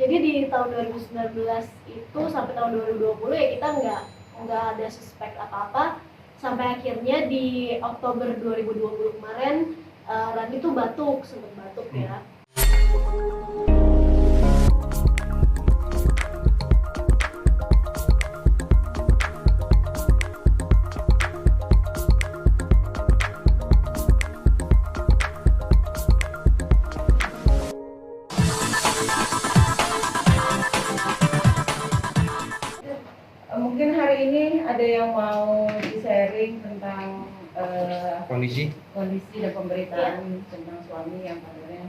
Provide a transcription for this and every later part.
Jadi di tahun 2019 itu sampai tahun 2020 ya kita nggak ada suspek apa-apa, sampai akhirnya di Oktober 2020 kemarin Randy tuh sempet batuk ya. Mungkin hari ini ada yang mau di-sharing tentang kondisi dan pemberitaan tentang suami yang padanya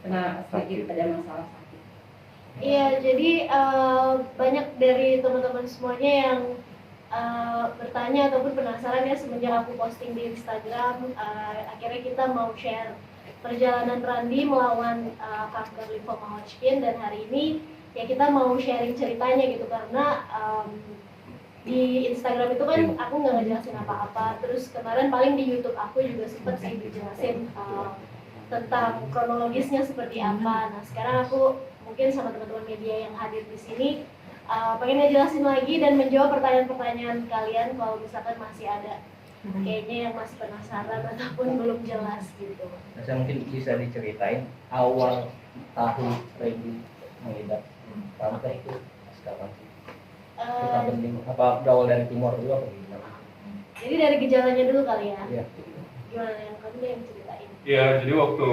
kena sedikit ada masalah sakit. Iya, jadi banyak dari teman-teman semuanya yang bertanya ataupun penasaran ya semenjak aku posting di Instagram. Akhirnya kita mau share perjalanan Randy melawan kanker limfoma Hodgkin, dan hari ini ya kita mau sharing ceritanya gitu, karena di Instagram itu kan aku nggak ngejelasin apa-apa. Terus kemarin paling di YouTube aku juga sempet sih dijelasin tentang kronologisnya seperti apa. Nah sekarang aku mungkin sama teman-teman media yang hadir di sini pengen ngejelasin lagi dan menjawab pertanyaan-pertanyaan kalian kalau misalkan masih ada kayaknya yang masih penasaran ataupun belum jelas gitu. Nah, saya mungkin bisa diceritain awal tahun Randy mengidap kanker itu kapan sih? Kita penting apa berawal dari tumor dulu apa gimana? Jadi dari gejalanya dulu kali ya. Iya. Gimana yang kamu yang ceritain? Iya, jadi waktu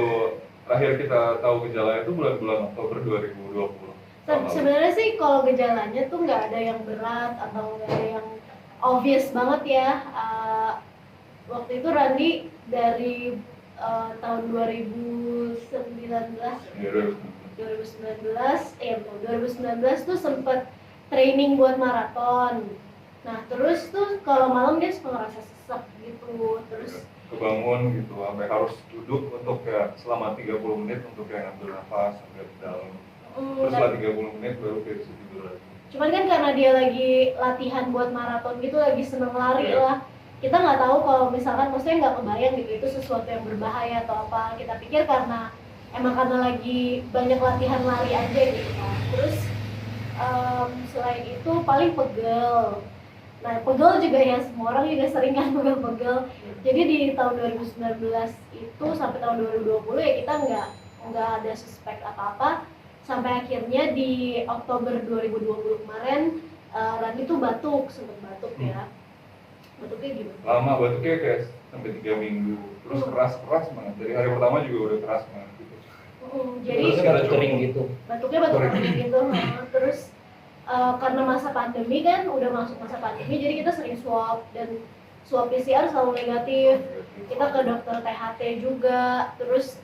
terakhir kita tahu gejala itu bulan-bulan Oktober 2020. Sebenarnya sih kalau gejalanya tuh nggak ada yang berat atau nggak ada yang obvious banget ya. Waktu itu Randy dari tahun 2019 tuh sempet training buat maraton. Nah terus tuh kalau malam dia suka ngerasa sesak gitu, terus kebangun gitu sampai harus duduk untuk ya selama 30 menit untuk kayak ngambil nafas sampai di dalam. Terus setelah 30 menit baru kayak bisa tidur lagi. Cuman kan karena dia lagi latihan buat maraton gitu, lagi seneng lari lah. Kita nggak tahu kalau misalkan, maksudnya nggak kebayang gitu itu sesuatu yang berbahaya atau apa. Kita pikir karena lagi banyak latihan lari aja gitu kan. Terus selain itu paling pegel. Nah pegel juga ya, semua orang juga sering kan pegel-pegel. Jadi di tahun 2019 itu sampai tahun 2020 ya kita nggak ada suspek apa-apa, sampai akhirnya di Oktober 2020 kemarin Randy tuh sempet batuk ya. Batuknya gimana? Lama batuknya kayak sampai 3 minggu, terus keras banget. Dari hari pertama juga udah keras banget gitu. Jadi batuk kering gitu. Batuknya batuk kering gitu. Terus karena masa pandemi kan, udah masuk masa pandemi, jadi kita sering swab, dan swab PCR selalu negatif. Kita ke dokter THT juga, terus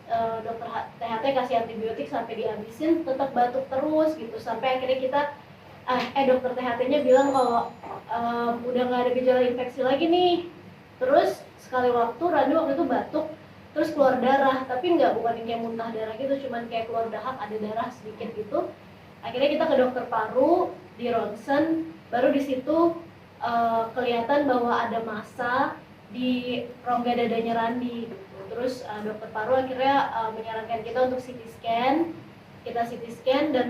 dokter THT kasih antibiotik sampai dihabisin, tetap batuk terus gitu, sampai akhirnya kita dokter THT-nya bilang kalau udah nggak ada gejala infeksi lagi nih. Terus sekali waktu itu batuk terus keluar darah, tapi bukan yang kayak muntah darah gitu, cuman kayak keluar dahak, ada darah sedikit gitu. Akhirnya kita ke dokter paru, di ronsen, baru di situ kelihatan bahwa ada massa di rongga dadanya Randy gitu. Terus dokter paru akhirnya menyarankan kita untuk CT scan. Kita CT scan dan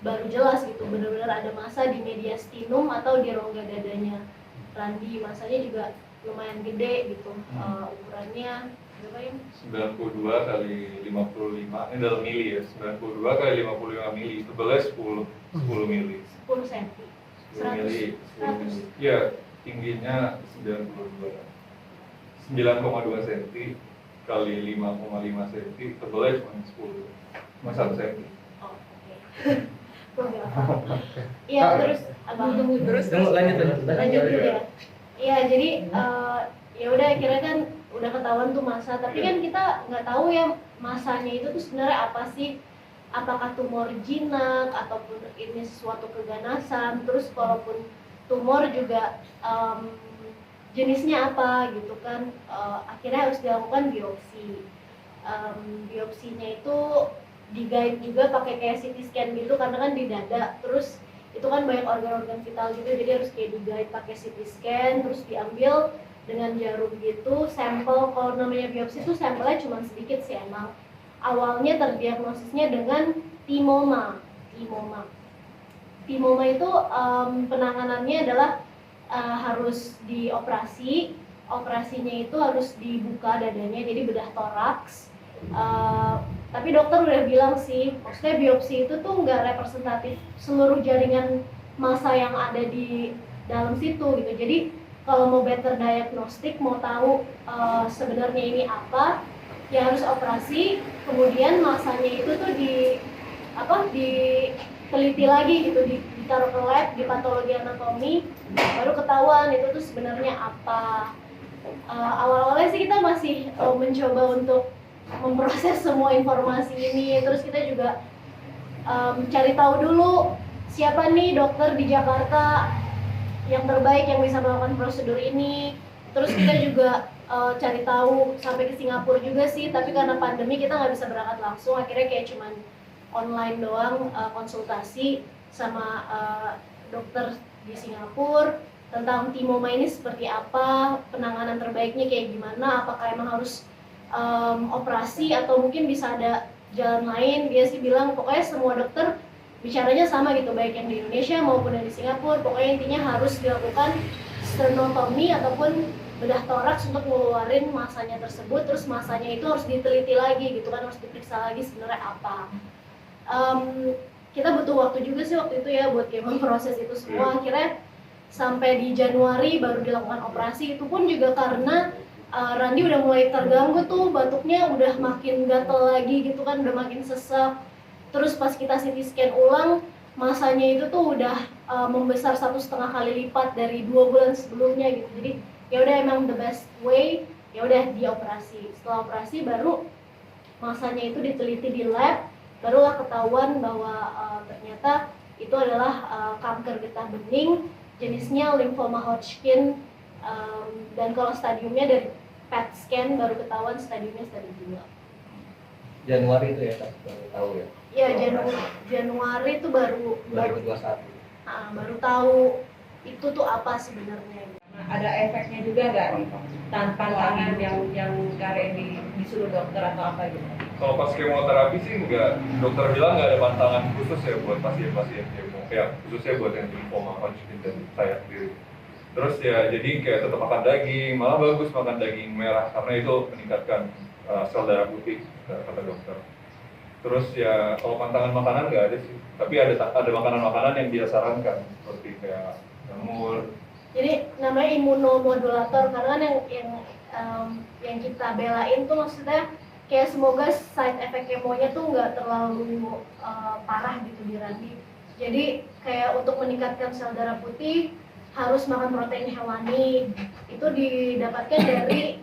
baru jelas gitu, benar-benar ada massa di mediastinum atau di rongga dadanya Randy. Massanya juga lumayan gede gitu, ukurannya berapa ya? 92 kali 55, ini dalam mili ya, 92 kali 55 mili, tebalnya 10 mili. 10 cm. 10 mili. Ya, tingginya 9,2 cm kali 5,5 cm, tebalnya cuma 1 cm. Oh, oke. Iya, terus lanjut dulu ya. Iya, jadi ya udah akhirnya kan udah ketahuan tuh massa, tapi kan kita nggak tahu ya massanya itu tuh sebenarnya apa sih, apakah tumor jinak ataupun ini sesuatu keganasan. Terus kalaupun tumor juga jenisnya apa gitu kan. Akhirnya harus dilakukan biopsi. Biopsinya itu di-guide juga pakai kayak CT scan gitu, karena kan di dada, terus itu kan banyak organ-organ vital gitu, jadi harus kayak di-guide pakai CT scan, terus diambil dengan jarum gitu sampel. Kalau namanya biopsi itu sampelnya cuma sedikit sih emang. Awalnya terdiagnosisnya dengan Timoma. Timoma itu penanganannya adalah harus dioperasi. Operasinya itu harus dibuka dadanya, jadi bedah toraks. Tapi dokter udah bilang sih, maksudnya biopsi itu tuh nggak representatif seluruh jaringan massa yang ada di dalam situ gitu. Jadi kalau mau better diagnostik, mau tahu sebenarnya ini apa, ya harus operasi. Kemudian massanya itu tuh diteliti lagi gitu, ditaruh ke lab, di patologi anatomi, baru ketahuan itu tuh sebenarnya apa. Awal-awalnya sih kita masih mencoba untuk memproses semua informasi ini, terus kita juga cari tahu dulu siapa nih dokter di Jakarta yang terbaik yang bisa melakukan prosedur ini. Terus kita juga cari tahu sampai ke Singapura juga sih, tapi karena pandemi kita nggak bisa berangkat langsung, akhirnya kayak cuman online doang, konsultasi sama dokter di Singapura tentang Timoma ini seperti apa, penanganan terbaiknya kayak gimana, apakah emang harus operasi atau mungkin bisa ada jalan lain. Dia sih bilang pokoknya semua dokter bicaranya sama gitu, baik yang di Indonesia maupun yang di Singapura, pokoknya intinya harus dilakukan sternotomi ataupun bedah toraks untuk ngeluarin masanya tersebut. Terus masanya itu harus diteliti lagi gitu kan, harus diperiksa lagi sebenarnya apa. Kita butuh waktu juga sih waktu itu ya buat kayak memproses itu semua. Akhirnya sampai di Januari baru dilakukan operasi, itu pun juga karena Randi udah mulai terganggu tuh, batuknya udah makin gatel lagi gitu kan, udah makin sesak. Terus pas kita CT scan ulang, masanya itu tuh udah membesar 1,5 kali lipat dari 2 bulan sebelumnya gitu. Jadi ya udah emang the best way, ya udah dioperasi. Setelah operasi baru masanya itu diteliti di lab, barulah ketahuan bahwa ternyata itu adalah kanker getah bening, jenisnya lymphoma Hodgkin, dan kalau stadiumnya dari PET scan baru ketahuan stadiumnya stadium 2. Januari itu ya, baru tahu ya. Iya, Januari itu baru 2021. Baru tahu itu tuh apa sebenarnya. Ada efeknya juga nggak nih? Tantangan yang Karen disuruh dokter atau apa gitu? Kalau pas kemoterapi sih enggak, dokter bilang nggak ada pantangan khusus ya buat pasien-pasien kemo, ya khususnya buat yang lymphoma Hodgkin dan saya sendiri. Terus ya jadi kayak tetap makan daging, malah bagus makan daging merah karena itu meningkatkan sel darah putih kata dokter. Terus ya kalau pantangan makanan nggak ada sih, tapi ada makanan-makanan yang dia sarankan seperti kayak jamur. Jadi namanya imunomodulator karena kan yang kita belain tuh maksudnya kayak semoga side effect kemonya tuh nggak terlalu parah gitu di Randi. Jadi kayak untuk meningkatkan sel darah putih harus makan protein hewani. Itu didapatkan dari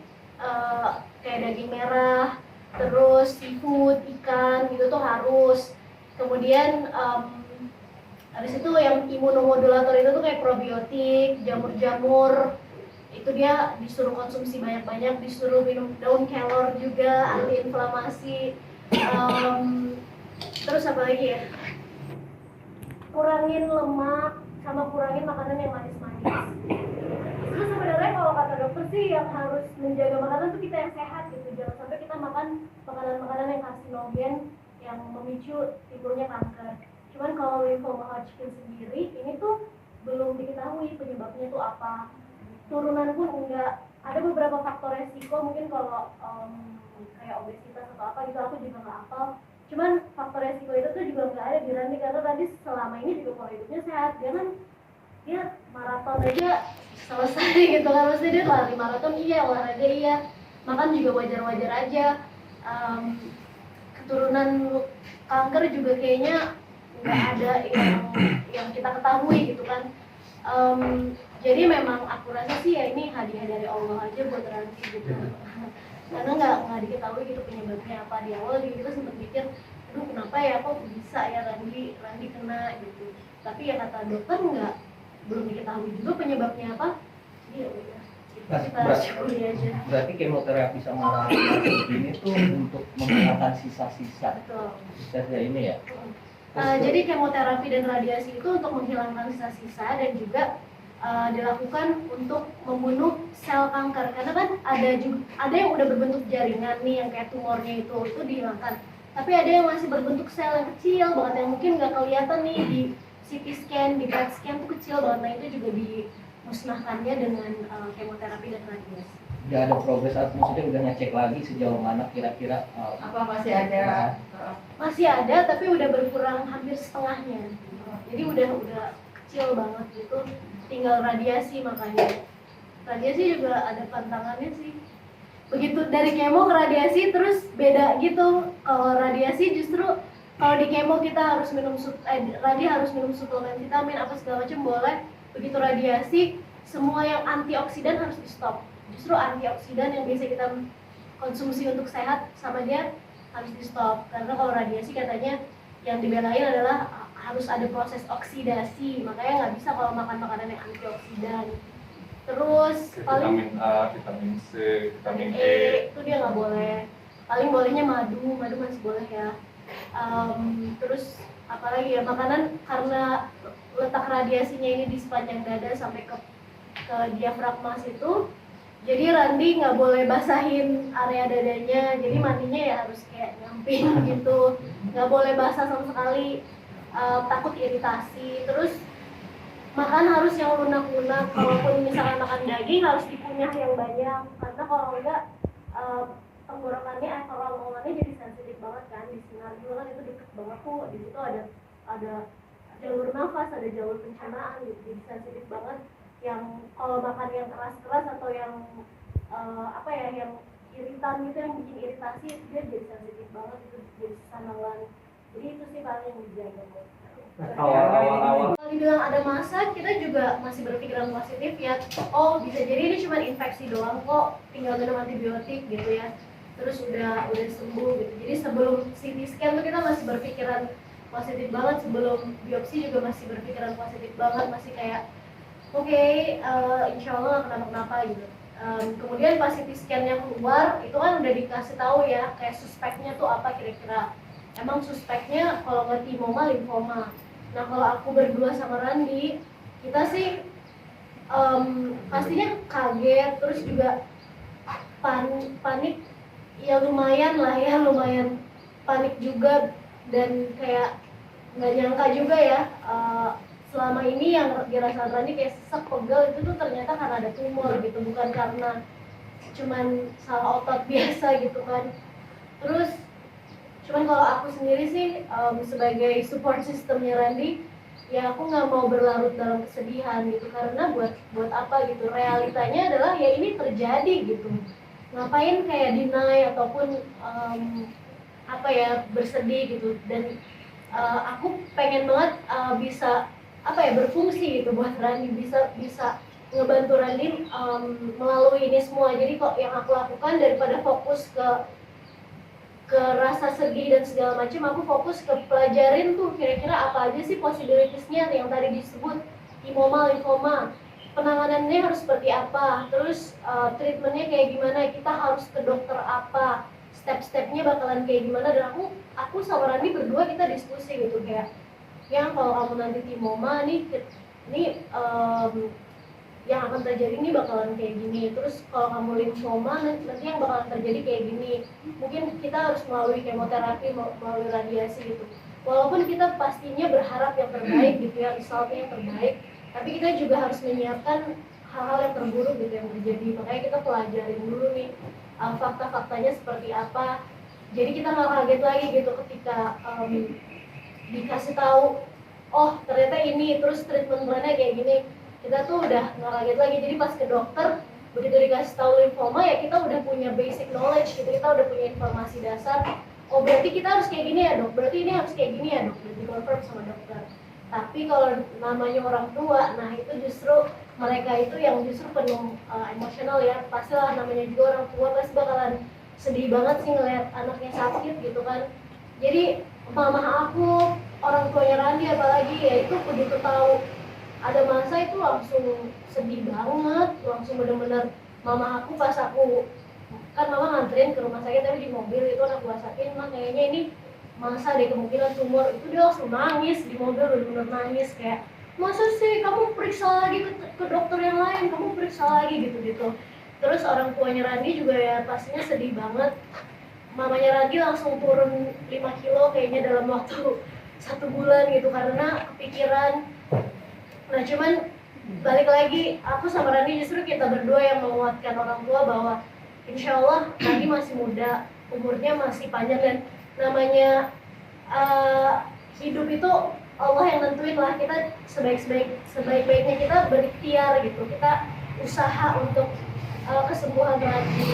kayak daging merah, terus seafood, ikan gitu tuh harus. Kemudian habis itu yang imunomodulator itu tuh kayak probiotik, jamur-jamur. Itu dia disuruh konsumsi banyak-banyak, disuruh minum daun kelor juga, anti-inflamasi. Terus apa lagi ya? Kurangin lemak, sama kurangin makanan yang manis-manis. Terus sebenarnya kalau kata dokter sih yang harus menjaga makanan tuh kita yang sehat gitu. Jangan sampai kita makan makanan-makanan yang karsinogen yang memicu timbulnya kanker. Cuman kalau lymphoma Hodgkin sendiri, ini tuh belum diketahui penyebabnya tuh apa. Turunan pun enggak. Ada beberapa faktor resiko, mungkin kalau kayak obesitas atau apa gitu aku juga nggak hafal. Cuman faktor resiko itu tuh juga nggak ada di Randi, karena Randi selama ini juga pola hidupnya sehat. Dia maraton aja selesai gitu kan, maksudnya dia lari maraton iya, olahraga iya, makan juga wajar-wajar aja. Keturunan kanker juga kayaknya nggak ada yang kita ketahui gitu kan. Jadi memang aku rasa sih ya ini hadiah dari Allah aja buat Randi gitu. Karena nggak diketahui gitu penyebabnya apa. Di awal juga kita sempat mikir, aduh kenapa ya kok bisa ya Randi kena gitu. Tapi ya kata dokter belum diketahui juga penyebabnya apa. Iya udah. Kita syukuri aja. Berarti kemoterapi sama radiasi ini tuh untuk menghilangkan sisa-sisa. Betul. Sisa ini ya. Jadi kemoterapi dan radiasi itu untuk menghilangkan sisa-sisa dan juga dilakukan untuk membunuh sel kanker, karena kan ada yang udah berbentuk jaringan nih yang kayak tumornya itu dihilangkan. Tapi ada yang masih berbentuk sel yang kecil banget yang mungkin nggak kelihatan nih di CT scan, di PET scan tuh kecil banget. Nah itu juga dimusnahkannya dengan kemoterapi dan radiasi. Udah ada progres atau maksudnya udah ngecek lagi sejauh mana kira-kira Apa masih ada? Masih ada tapi udah berkurang hampir setengahnya. Jadi udah kecil banget gitu. Tinggal radiasi, makanya radiasi juga ada pantangannya sih. Begitu dari kemo ke radiasi terus beda gitu. Kalau radiasi justru kalau di kemo kita harus minum harus minum suplemen vitamin apa segala macam boleh. Begitu radiasi semua yang antioksidan harus di stop. Justru antioksidan yang biasa kita konsumsi untuk sehat sama dia harus di stop, karena kalau radiasi katanya yang dibelain adalah harus ada proses oksidasi, makanya nggak bisa kalau makan makanan yang antioksidan. Terus paling vitamin A, vitamin C, vitamin E itu dia nggak boleh. Paling bolehnya madu masih boleh ya. Terus apalagi ya, makanan karena letak radiasinya ini di sepanjang dada sampai ke diafragma itu, jadi Randi nggak boleh basahin area dadanya, jadi mandinya ya harus kayak nyamping gitu, nggak boleh basah sama sekali, takut iritasi. Terus makan harus yang lunak-lunak, kalaupun misalkan makan daging harus dikunyah yang banyak, karena kalau enggak tenggorokannya atau omongannya jadi sensitif banget kan, di sinar juga kan itu deket banget tuh, di situ ada jalur nafas, ada jalur pencernaan gitu, jadi sensitif banget. Yang kalau makan yang keras-keras atau yang yang iritan gitu, yang bikin iritasi, dia jadi sensitif banget, itu jadi sanawan. Jadi itu sih paling yang dijaga. awal-awal Kalau dibilang ada masa, kita juga masih berpikiran positif ya. Oh bisa jadi ini cuma infeksi doang kok, tinggal minum antibiotik gitu ya. Terus udah sembuh gitu. Jadi sebelum CT scan tuh kita masih berpikiran positif banget, sebelum biopsi juga masih berpikiran positif banget, masih kayak oke, insya Allah nggak kenapa-kenapa gitu. Kemudian pas CT scan-nya keluar, itu kan udah dikasih tahu ya, kayak suspeknya tuh apa kira-kira. Emang suspeknya kalau nggak timoma, limfoma. Nah kalau aku berdua sama Randi, kita sih pastinya kaget, terus juga panik, ya lumayan panik juga, dan kayak nggak nyangka juga ya. Selama ini yang dirasakan Rani kayak sesek, pegel, itu tuh ternyata karena ada tumor gitu, bukan karena cuman salah otot biasa gitu kan. Terus cuman kalau aku sendiri sih sebagai support systemnya Randy, ya aku nggak mau berlarut dalam kesedihan gitu, karena buat apa gitu, realitanya adalah ya ini terjadi gitu, ngapain kayak deny ataupun bersedih gitu. Dan aku pengen banget bisa berfungsi gitu buat Randi, bisa ngebantu Randi melalui ini semua. Jadi kok yang aku lakukan, daripada fokus ke rasa sedih dan segala macam, aku fokus ke pelajarin tuh kira-kira apa aja sih possibilities-nya yang tadi disebut, timoma, limfoma, penanganannya harus seperti apa, terus treatmentnya kayak gimana, kita harus ke dokter apa, step-stepnya bakalan kayak gimana. Dan aku sama Randi berdua kita diskusi gitu, kayak yang kalau kamu nanti timoma nih yang akan terjadi ini bakalan kayak gini, terus kalau kamu limfoma nanti yang bakalan terjadi kayak gini. Mungkin kita harus melalui kemoterapi, melalui radiasi gitu, walaupun kita pastinya berharap yang terbaik gitu ya, resultnya yang terbaik, tapi kita juga harus menyiapkan hal-hal yang terburuk gitu yang terjadi. Makanya kita pelajarin dulu nih fakta-faktanya seperti apa, jadi kita nggak kaget lagi gitu ketika dikasih tahu, oh ternyata ini, terus treatment plannya kayak gini, kita tuh udah nggak kaget lagi. Jadi pas ke dokter, begitu dikasih tahu limfoma, ya kita udah punya basic knowledge gitu, kita udah punya informasi dasar. Oh berarti kita harus kayak gini ya dok, berarti ini harus kayak gini ya dok, udah dikonfirm sama dokter. Tapi kalau namanya orang tua, nah itu justru mereka itu yang justru penuh emosional ya. Pastilah namanya juga orang tua pasti bakalan sedih banget sih ngeliat anaknya sakit gitu kan. Jadi mama aku, orang tuanya Randi apalagi, ya itu begitu tahu ada masa itu langsung sedih banget, langsung bener-bener. Mama aku pas aku, kan mama nganterin ke rumah sakit tapi di mobil itu anak gua sakin, mah kayaknya ini masa deh kemungkinan tumor, itu dia langsung nangis di mobil, bener-bener nangis kayak, masa sih kamu periksa lagi ke dokter yang lain, kamu periksa lagi gitu-gitu. Terus orang tuanya Randi juga ya pastinya sedih banget. mamanya Randi langsung turun 5 kilo kayaknya dalam waktu 1 bulan gitu karena kepikiran. Nah cuman balik lagi, aku sama Randi justru kita berdua yang menguatkan orang tua bahwa insya Allah Randi masih muda, umurnya masih panjang, dan namanya hidup itu Allah yang nentuin lah. Kita sebaik-baiknya kita berikhtiar gitu, kita usaha untuk kesembuhan Randi.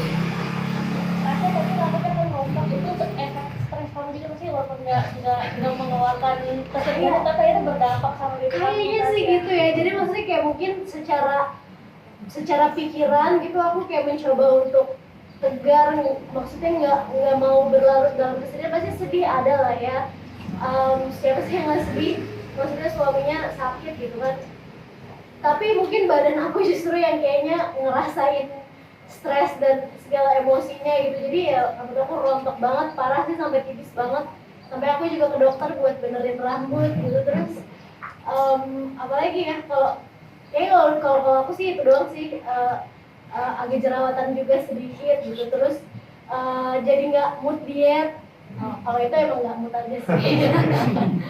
Rasanya tadi takutnya kan ngomong itu efek stres kamu juga sih, walaupun nggak mengeluarkan kesedihan tapi itu berdampak sama diri kamu. Kayaknya sih gitu ya. Jadi maksudnya kayak mungkin secara pikiran gitu aku kayak mencoba untuk tegar, maksudnya nggak mau berlarut dalam kesedihan. Pasti sedih ada lah ya. Siapa sih yang nggak sedih? Maksudnya suaminya sakit gitu kan. Tapi mungkin badan aku justru yang kayaknya ngerasain stres dan segala emosinya gitu. Jadi ya rambut aku rontok banget, parah sih, sampai tipis banget. Sampai aku juga ke dokter buat benerin rambut gitu. Terus apalagi ya, kalau aku sih itu doang sih, agak jerawatan juga sedikit gitu. Terus jadi nggak mood diet. Kalau itu emang nggak mood aja sih.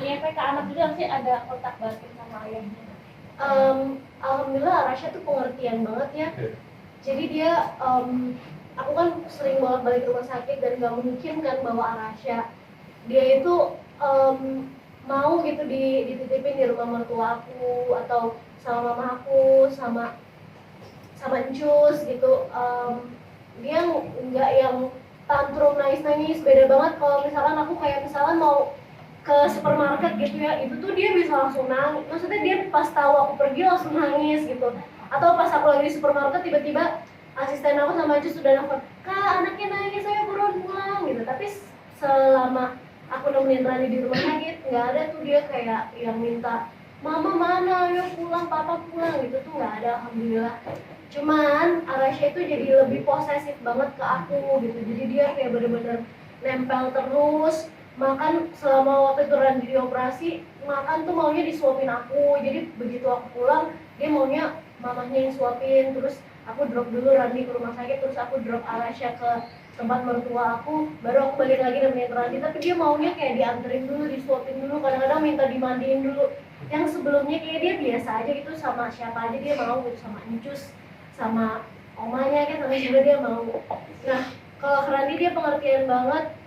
Ini efek ke anak juga sih, ada kontak batin sama ayahnya. Alhamdulillah Rasya tuh pengertian banget ya. Jadi dia, aku kan sering bolak-balik rumah sakit dan nggak mungkin kan bawa Rasya. Dia itu mau gitu dititipin di rumah mertua aku atau sama mama aku, sama Encus gitu. Dia nggak yang tantrum nangis-nangis. Beda banget kalau misalkan aku kayak misalkan mau ke supermarket gitu ya, itu tuh dia bisa langsung nangis. Maksudnya dia pas tahu aku pergi langsung nangis gitu. Atau pas aku lagi di supermarket tiba-tiba asisten aku sama Encus sudah nelfon, "Kak, anaknya nangis, ayo buruan pulang," gitu. Tapi selama aku nemenin Rani di rumah sakit, nggak ada tuh dia kayak yang minta, "Mama mana, ayo pulang, papa pulang," gitu tuh nggak ada, alhamdulillah. Cuman Arasya itu jadi lebih posesif banget ke aku gitu. Jadi dia kayak bener-bener nempel terus. Makan selama waktu itu Rani dioperasi, makan tuh maunya disuapin aku. Jadi begitu aku pulang, dia maunya mamahnya yang suapin. Terus aku drop dulu Rani ke rumah sakit, terus aku drop Arasya ke tempat mertua aku, baru aku balik lagi nemenin Rani. Tapi dia maunya kayak dianterin dulu, disuapin dulu, kadang-kadang minta dimandiin dulu. Yang sebelumnya kayak dia biasa aja gitu, sama siapa aja dia mau gitu, sama Encus, sama omanya kan, sama juga dia mau. Nah kalau ke Rani dia pengertian banget.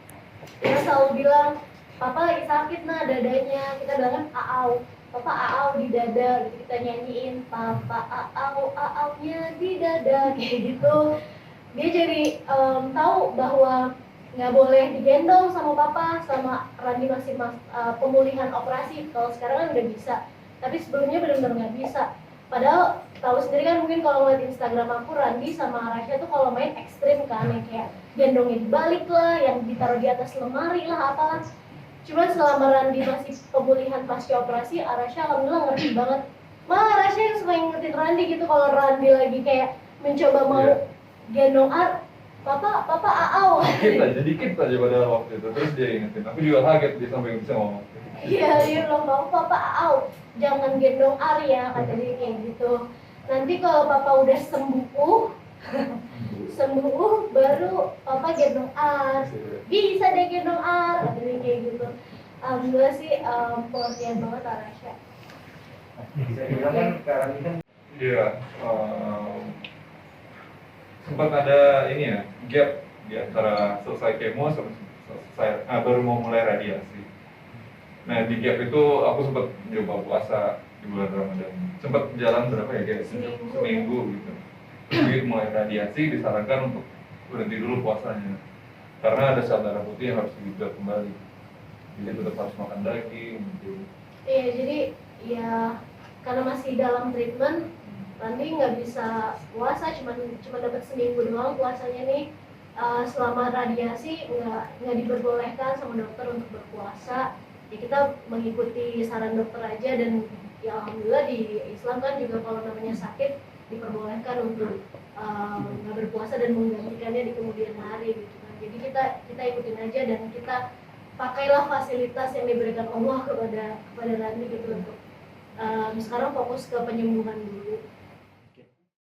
Dia selalu bilang, "Papa lagi sakit nah dadanya." Kita bilang kan aau, "Papa aau di dada," gitu. Kita nyanyiin, "Papa aaunya di dada," kayak gitu. Dia jadi tahu bahwa nggak boleh digendong sama papa sama Randi masih pemulihan operasi. Kalau sekarang kan udah bisa, tapi sebelumnya benar-benar nggak bisa. Padahal tahu sendiri kan, mungkin kalau ngeliat Instagram aku, Randi sama Rasya tuh kalau main ekstrim kan, yang kayak gendongnya dibalik lah, yang ditaruh di atas lemari lah, apalah. Cuman selama Randi masih pemulihan pasca operasi, Rasya alhamdulillah ngerti banget. Malah Rasya yang suka ngingetin Randi gitu kalau Randi lagi kayak mencoba mau gendong papa aau. Dikit aja pada waktu itu, terus dia ingetin. Aku juga kaget dia sampai bisa ngomong. Iya, dia bilang, "Papa aau, jangan gendong Arya," kata dia kayak gitu. Nanti kalau papa udah sembuh baru papa gendong Ar. Bisa deh gendong Ar, kata dia kayak gitu. Alhamdulillah sih pengertian banget Arasya. Bisa dibilang kan sekarang ini kan Iya, sempat ada ini ya, gap di antara selesai kemo sama selesai baru mau mulai radiasi. Nah di gap itu aku sempat coba puasa di bulan Ramadan. Sempat jalan berapa ya, kayak seminggu gitu. Begitu mulai radiasi disarankan untuk berhenti dulu puasanya karena ada sel darah putih yang harus dibuat kembali. Jadi tetap harus makan daging gitu. Iya, jadi ya karena masih dalam treatment, Randi nggak bisa puasa, cuma dapat seminggu doang puasanya nih. Selama radiasi nggak diperbolehkan sama dokter untuk berpuasa. Ya kita mengikuti saran dokter aja, dan ya alhamdulillah di Islam kan juga kalau namanya sakit diperbolehkan untuk nggak berpuasa dan menggantikannya di kemudian hari gitu kan. Jadi kita ikutin aja dan kita pakailah fasilitas yang diberikan Allah kepada Randi gitu untuk sekarang fokus ke penyembuhan dulu.